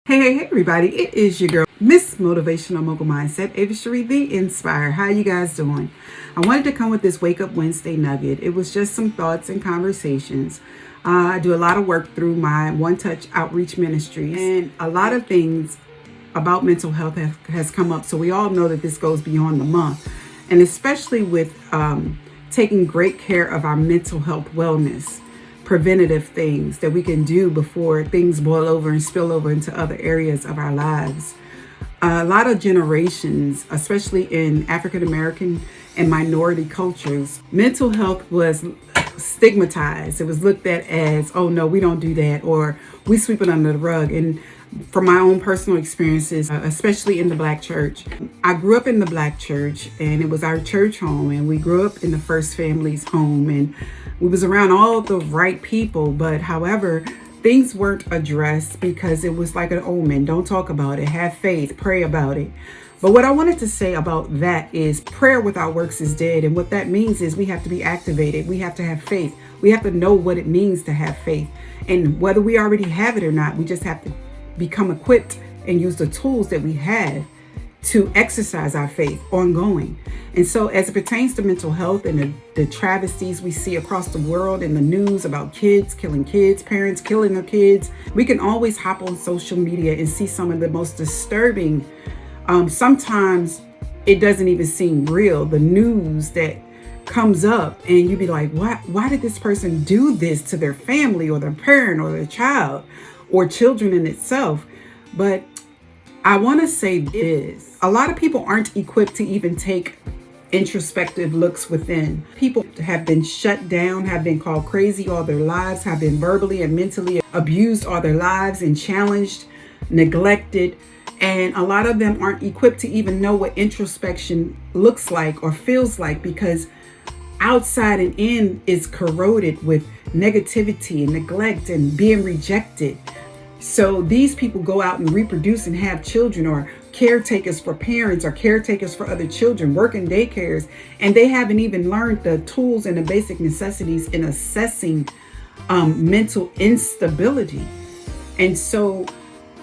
Hey, everybody. It is your girl, Miss Motivational Mogul Mindset, Ava Cherie, the Inspire. How you guys doing? I wanted to come with this Wake Up Wednesday nugget. It was just some thoughts and conversations. I do a lot of work through my One Touch Outreach Ministries, and a lot of things about mental health has come up. So we all know that this goes beyond the month, and especially with taking great care of our mental health wellness. Preventative things that we can do before things boil over and spill over into other areas of our lives. A lot of generations, especially in African American and minority cultures, mental health was stigmatized. It was looked at as, oh no, we don't do that, or we sweep it under the rug. And from my own personal experiences, especially in the Black church, I grew up in the Black church, and it was our church home, and we grew up in the First Family's home, and we was around all the right people. But however, things weren't addressed because it was like an omen. Don't talk about it. Have faith. Pray about it. But what I wanted to say about that is prayer without works is dead. And what that means is we have to be activated. We have to have faith. We have to know what it means to have faith. And whether we already have it or not, we just have to become equipped and use the tools that we have to exercise our faith ongoing. And so as it pertains to mental health and the travesties we see across the world in the news about kids killing kids, parents killing their kids, we can always hop on social media and see some of the most disturbing, sometimes it doesn't even seem real, the news that comes up, and you be like, why did this person do this to their family or their parent or their child or children in itself? But I want to say this. A lot of people aren't equipped to even take introspective looks within. People have been shut down, have been called crazy all their lives, have been verbally and mentally abused all their lives and challenged, neglected. And a lot of them aren't equipped to even know what introspection looks like or feels like, because outside and in is corroded with negativity and neglect and being rejected. So these people go out and reproduce and have children, or caretakers for parents or caretakers for other children, work in daycares, and they haven't even learned the tools and the basic necessities in assessing mental instability. And so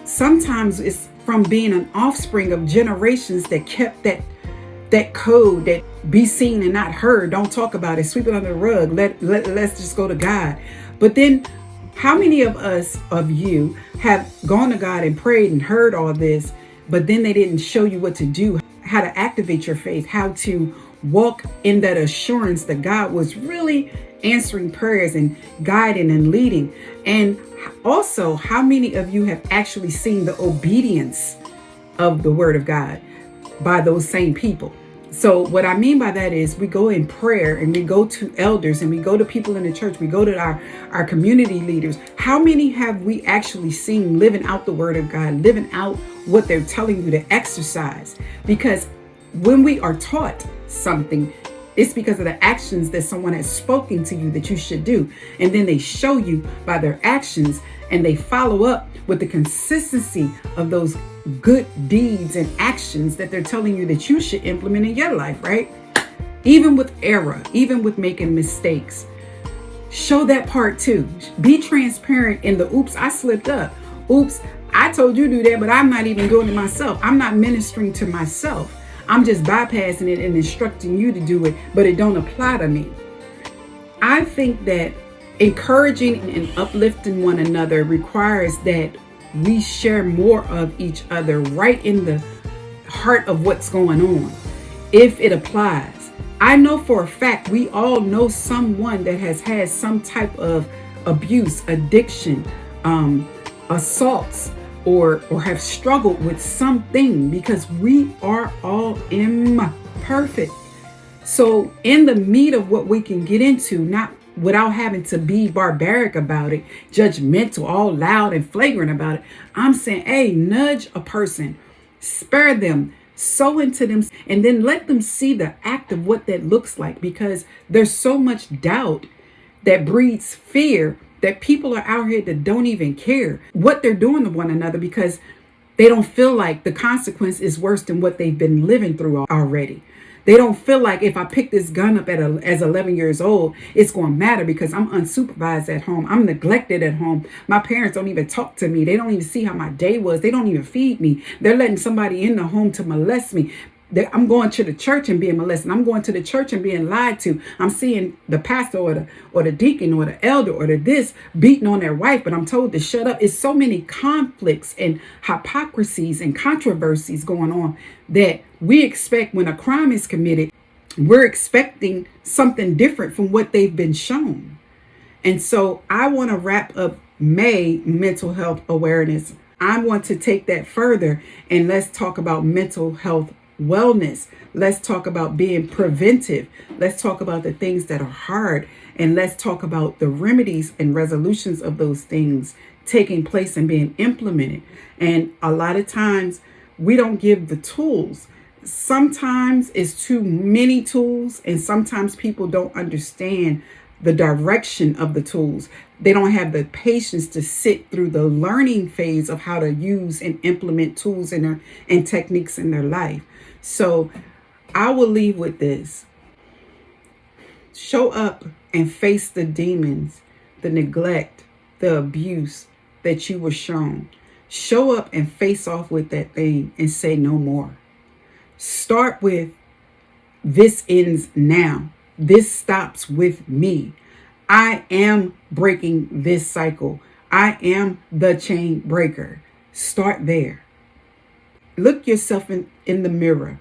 sometimes it's from being an offspring of generations that kept that code, that be seen and not heard, don't talk about it, sweep it under the rug, let's just go to God. But then how many of you have gone to God and prayed and heard all this, but then they didn't show you what to do, how to activate your faith, how to walk in that assurance that God was really answering prayers and guiding and leading? And also, how many of you have actually seen the obedience of the word of God by those same people? So what I mean by that is we go in prayer and we go to elders and we go to people in the church. We go to our community leaders. How many have we actually seen living out the word of God, living out what they're telling you to exercise? Because when we are taught something, it's because of the actions that someone has spoken to you that you should do. And then they show you by their actions, and they follow up with the consistency of those good deeds and actions that they're telling you that you should implement in your life, right? Even with error, even with making mistakes, show that part too. Be transparent in the oops, I slipped up. Oops, I told you to do that, but I'm not even doing it myself. I'm not ministering to myself. I'm just bypassing it and instructing you to do it, but it don't apply to me. I think that encouraging and uplifting one another requires that we share more of each other right in the heart of what's going on, if it applies. I know for a fact we all know someone that has had some type of abuse, addiction, assaults, or have struggled with something, because we are all imperfect. So in the meat of what we can get into, not without having to be barbaric about it, judgmental, all loud and flagrant about it, I'm saying, hey, nudge a person, spare them, sow into them, and then let them see the act of what that looks like, because there's so much doubt that breeds fear that people are out here that don't even care what they're doing to one another, because they don't feel like the consequence is worse than what they've been living through already. They don't feel like if I pick this gun up as 11 years old, it's going to matter because I'm unsupervised at home. I'm neglected at home. My parents don't even talk to me. They don't even see how my day was. They don't even feed me. They're letting somebody in the home to molest me. I'm going to the church and being molested. I'm going to the church and being lied to. I'm seeing the pastor or the deacon or the elder or the this beating on their wife, but I'm told to shut up. It's so many conflicts and hypocrisies and controversies going on that we expect when a crime is committed, we're expecting something different from what they've been shown. And so I want to wrap up May mental health awareness. I want to take that further and let's talk about mental health wellness. Let's talk about being preventive. Let's talk about the things that are hard, and let's talk about the remedies and resolutions of those things taking place and being implemented. And a lot of times we don't give the tools. Sometimes it's too many tools, and sometimes people don't understand the direction of the tools. They don't have the patience to sit through the learning phase of how to use and implement tools and techniques in their life. So I will leave with this. Show up and face the demons, the neglect, the abuse that you were shown. Show up and face off with that thing and say no more. Start with, this ends now. This stops with me. I am breaking this cycle. I am the chain breaker. Start there. Look yourself in the mirror,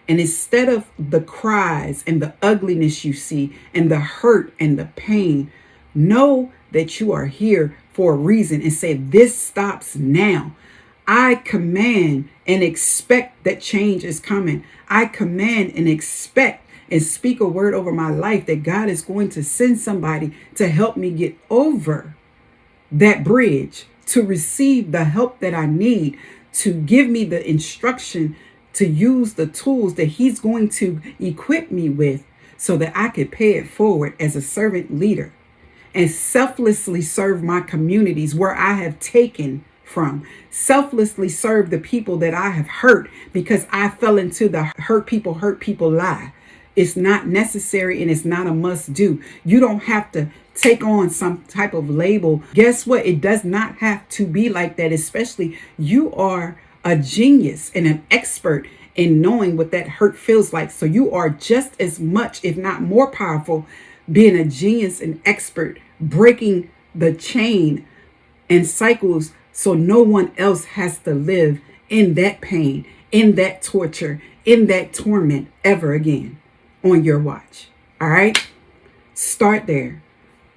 and instead of the cries and the ugliness you see and the hurt and the pain, know that you are here for a reason and say, this stops now. I command and expect that change is coming. I command and expect and speak a word over my life that God is going to send somebody to help me get over that bridge, to receive the help that I need, to give me the instruction to use the tools that he's going to equip me with so that I could pay it forward as a servant leader and selflessly serve my communities where I have taken from, selflessly serve the people that I have hurt because I fell into the hurt people lie. It's not necessary and it's not a must do. You don't have to take on some type of label. Guess what? It does not have to be like that. Especially you are a genius and an expert in knowing what that hurt feels like. So you are just as much, if not more powerful, being a genius and expert, breaking the chain and cycles so no one else has to live in that pain, in that torture, in that torment ever again on your watch. All right? Start there.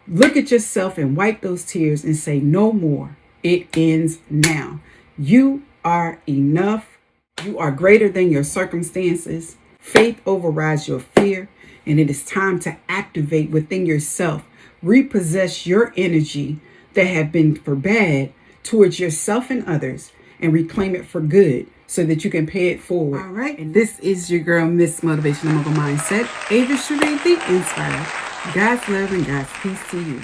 Look at yourself and wipe those tears and say, no more. It ends now. You are enough. You are greater than your circumstances. Faith overrides your fear, and it is time to activate within yourself, repossess your energy that have been for bad towards yourself and others, and reclaim it for good so that you can pay it forward. All right. And this is your girl, Miss Motivational Mogul Mindset, Ava Cherie, the Inspired. God's love and God's peace to you.